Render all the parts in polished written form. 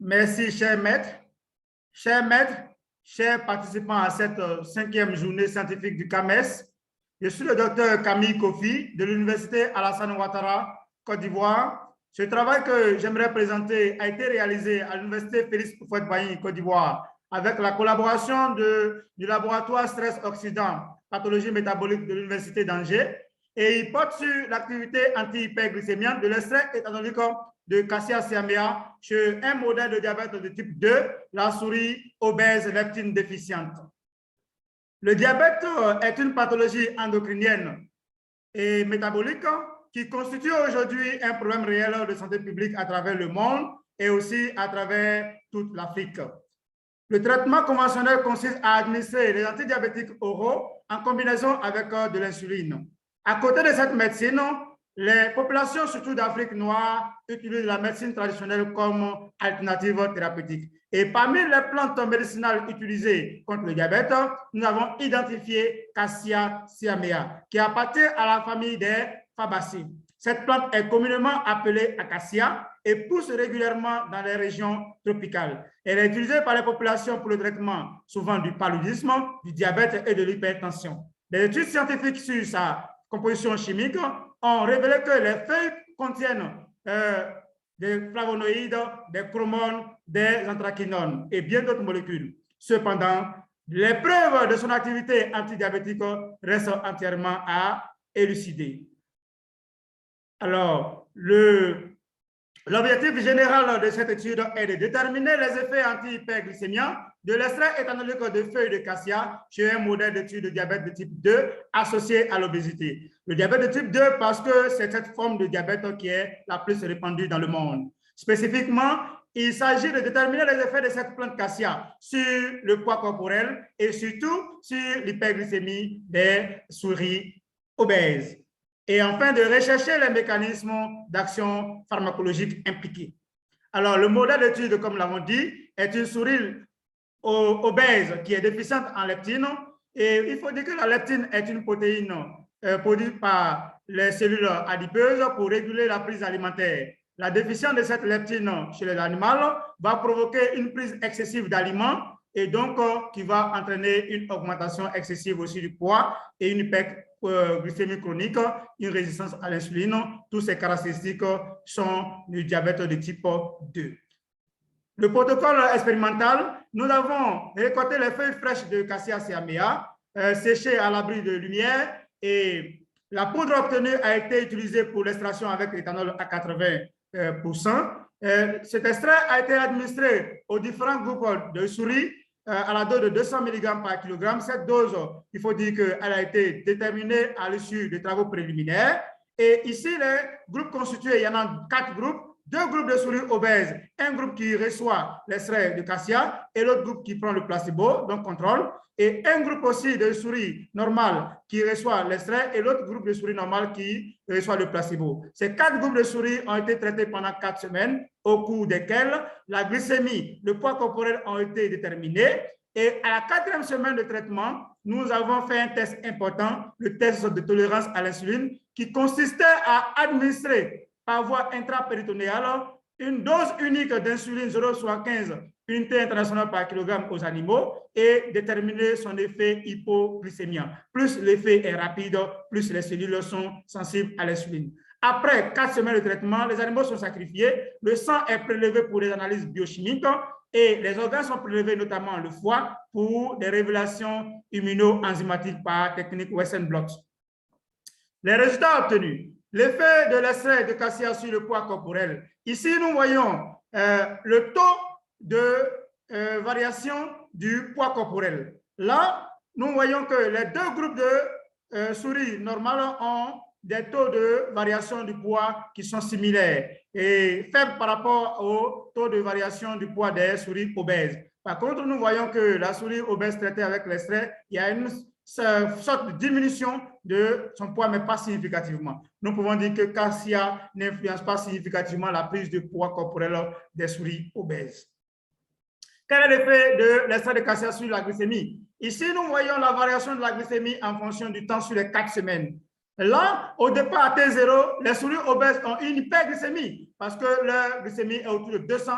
Merci, cher maître. Chers maîtres, chers participants à cette 5e journée scientifique du CAMES, je suis le docteur Camille Kofi de l'Université Alassane Ouattara, Côte d'Ivoire. Ce travail que j'aimerais présenter a été réalisé à l'Université Félix Houphouët-Boigny, Côte d'Ivoire, avec la collaboration du laboratoire Stress Oxydant, pathologie métabolique de l'Université d'Angers, et il porte sur l'activité anti-hyperglycémiante de l'extrait éthanolique de Cassia siamea chez un modèle de diabète de type 2, la souris obèse leptine déficiente. Le diabète est une pathologie endocrinienne et métabolique qui constitue aujourd'hui un problème réel de santé publique à travers le monde et aussi à travers toute l'Afrique. Le traitement conventionnel consiste à administrer les antidiabétiques oraux en combinaison avec de l'insuline. À côté de cette médecine, les populations, surtout d'Afrique noire, utilisent la médecine traditionnelle comme alternative thérapeutique. Et parmi les plantes médicinales utilisées contre le diabète, nous avons identifié Cassia siamea, qui appartient à la famille des Fabacées. Cette plante est communément appelée acacia et pousse régulièrement dans les régions tropicales. Elle est utilisée par les populations pour le traitement souvent du paludisme, du diabète et de l'hypertension. Les études scientifiques sur sa composition chimique ont révélé que les feuilles contiennent des flavonoïdes, des chromones, des anthraquinones et bien d'autres molécules. Cependant, les preuves de son activité antidiabétique restent entièrement à élucider. Alors, l'objectif général de cette étude est de déterminer les effets anti-hyperglycémiens de l'extrait éthanolique de feuilles de cassia chez un modèle d'étude de diabète de type 2 associé à l'obésité. Le diabète de type 2 parce que c'est cette forme de diabète qui est la plus répandue dans le monde. Spécifiquement, il s'agit de déterminer les effets de cette plante cassia sur le poids corporel et surtout sur l'hyperglycémie des souris obèses. Et enfin, de rechercher les mécanismes d'action pharmacologique impliqués. Alors, le modèle d'étude, comme l'avons dit, est une souris obèse qui est déficiente en leptine. Et il faut dire que la leptine est une protéine produite par les cellules adipeuses pour réguler la prise alimentaire. La déficience de cette leptine chez les animaux va provoquer une prise excessive d'aliments et donc qui va entraîner une augmentation excessive aussi du poids et une hyperglycémie chronique, une résistance à l'insuline. Toutes ces caractéristiques sont du diabète de type 2. Le protocole expérimental, nous avons récolté les feuilles fraîches de Cassia siamea, séchées à l'abri de lumière, et la poudre obtenue a été utilisée pour l'extraction avec l'éthanol à 80%. Cet extrait a été administré aux différents groupes de souris à la dose de 200 mg par kg. Cette dose, il faut dire qu'elle a été déterminée à l'issue des travaux préliminaires. Et ici, les groupes constitués, il y en a 4 groupes. 2 groupes de souris obèses, un groupe qui reçoit l'extrait de cassia et l'autre groupe qui prend le placebo, donc contrôle, et un groupe aussi de souris normales qui reçoit l'extrait et l'autre groupe de souris normales qui reçoit le placebo. Ces 4 groupes de souris ont été traités pendant 4 semaines, au cours desquelles la glycémie, le poids corporel ont été déterminés. Et à la 4e semaine de traitement, nous avons fait un test important, le test de tolérance à l'insuline, qui consistait à administrer par voie intrapéritonéale une dose unique d'insuline 0,75 unités internationales par kilogramme aux animaux et déterminer son effet hypoglycémien. Plus l'effet est rapide, plus les cellules sont sensibles à l'insuline. Après 4 semaines de traitement, les animaux sont sacrifiés, le sang est prélevé pour les analyses biochimiques et les organes sont prélevés, notamment le foie, pour des révélations immuno-enzymatiques par technique Western blot. Les résultats obtenus. L'effet de l'extrait de cassia sur le poids corporel. Ici, nous voyons le taux de variation du poids corporel. Là, nous voyons que les 2 groupes de souris normales ont des taux de variation du poids qui sont similaires et faibles par rapport au taux de variation du poids des souris obèses. Par contre, nous voyons que la souris obèse traitée avec l'extrait, il y a une sorte de diminution de son poids, mais pas significativement. Nous pouvons dire que cassia n'influence pas significativement la prise de poids corporel des souris obèses. Quel est l'effet de l'extrait de cassia sur la glycémie? Ici, nous voyons la variation de la glycémie en fonction du temps sur les 4 semaines. Là, au départ à T0, les souris obèses ont une hyperglycémie parce que leur glycémie est autour de 200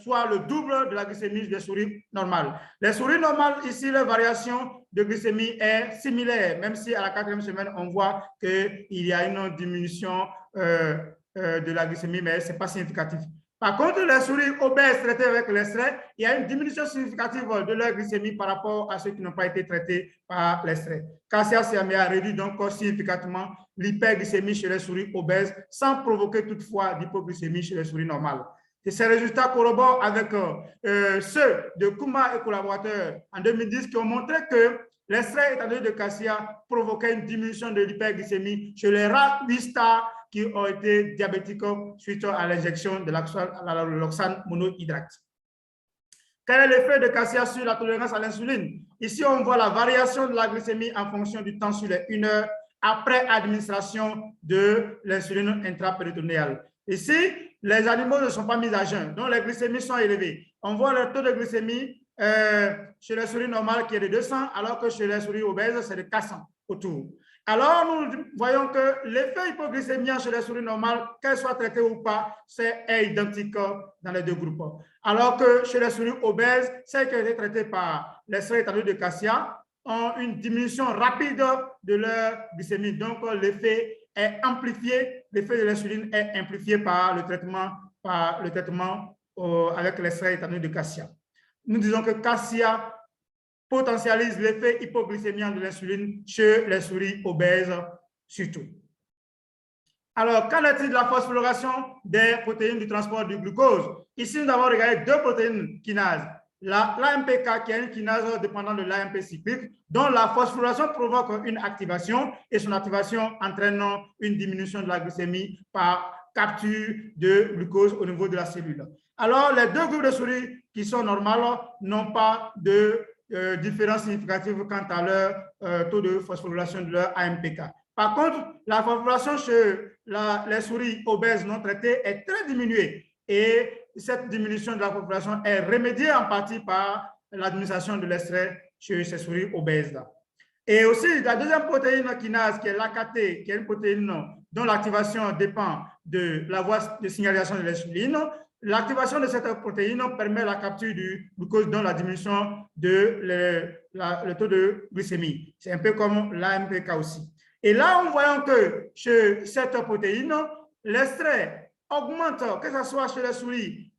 soit le double de la glycémie des souris normales. Les souris normales, ici, la variation de glycémie est similaire, même si à la 4e semaine, on voit qu'il y a une diminution de la glycémie, mais ce n'est pas significatif. Par contre, les souris obèses traitées avec l'extrait, il y a une diminution significative de leur glycémie par rapport à ceux qui n'ont pas été traités par l'extrait. Cassia Seamia réduit donc significativement l'hyperglycémie chez les souris obèses sans provoquer toutefois d'hypoglycémie chez les souris normales. Et ces résultats corroborent avec ceux de Kuma et collaborateurs en 2010 qui ont montré que l'extrait éthanol de cassia provoquait une diminution de l'hyperglycémie chez les rats 8 stars qui ont été diabétiques suite à l'injection de l'aloxane monohydrate. Quel est l'effet de cassia sur la tolérance à l'insuline? Ici, on voit la variation de la glycémie en fonction du temps sur les 1 heure après administration de l'insuline intrapéritonéale. Ici, les animaux ne sont pas mis à jeun, donc les glycémies sont élevées. On voit le taux de glycémie chez les souris normales qui est de 200, alors que chez les souris obèses, c'est de 400 autour. Alors, nous voyons que l'effet hypoglycémien chez les souris normales, qu'elles soient traitées ou pas, est identique dans les deux groupes. Alors que chez les souris obèses, celles qui ont été traitées par l'extrait éthanol de cassia ont une diminution rapide de leur glycémie. Donc, l'effet est amplifié, l'effet de l'insuline est amplifié par le traitement avec l'extrait éthanol de cassia. Nous disons que cassia potentialise l'effet hypoglycémien de l'insuline chez les souris obèses surtout. Alors, qu'en est-il de la phosphorylation des protéines du transport du glucose? Ici, nous avons regardé deux protéines kinases. L'AMPK, qui est une kinase dépendante de l'AMP cyclique, dont la phosphorylation provoque une activation et son activation entraîne une diminution de la glycémie par capture de glucose au niveau de la cellule. Alors, les deux groupes de souris qui sont normales n'ont pas de différence significative quant à leur taux de phosphorylation de leur AMPK. Par contre, la phosphorylation chez les souris obèses non traitées est très diminuée et cette diminution de la phosphorylation est remédiée en partie par l'administration de l'extrait chez ces souris obèses. Et aussi, la deuxième protéine kinase, qui est l'AKT, qui est une protéine dont l'activation dépend de la voie de signalisation de l'insuline. L'activation de cette protéine permet la capture du glucose dans la diminution de le taux de glycémie. C'est un peu comme l'AMPK aussi. Et là, on voit que chez cette protéine, l'extrait augmente, que ce soit chez les souris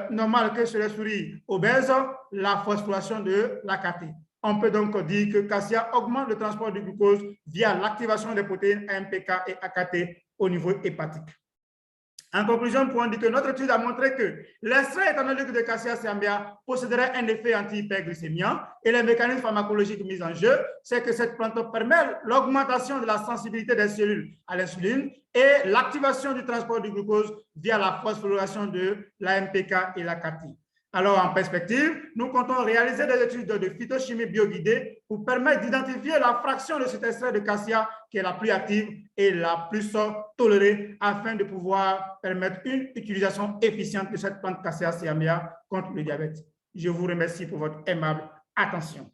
normales que chez les souris obèses, la phosphorylation de l'AKT. On peut donc dire que cassia augmente le transport du glucose via l'activation des protéines AMPK et AKT au niveau hépatique. En conclusion, nous pouvons dire que notre étude a montré que l'extrait éthanolique de cassia seambia posséderait un effet anti-hyperglycémien et les mécanismes pharmacologiques mis en jeu, c'est que cette plante permet l'augmentation de la sensibilité des cellules à l'insuline et l'activation du transport du glucose via la phosphorylation de l'AMPK et l'AKT. Alors, en perspective, nous comptons réaliser des études de phytochimie bioguidée pour permettre d'identifier la fraction de cet extrait de cassia qui est la plus active et la plus tolérée afin de pouvoir permettre une utilisation efficiente de cette plante cassia seambia contre le diabète. Je vous remercie pour votre aimable attention.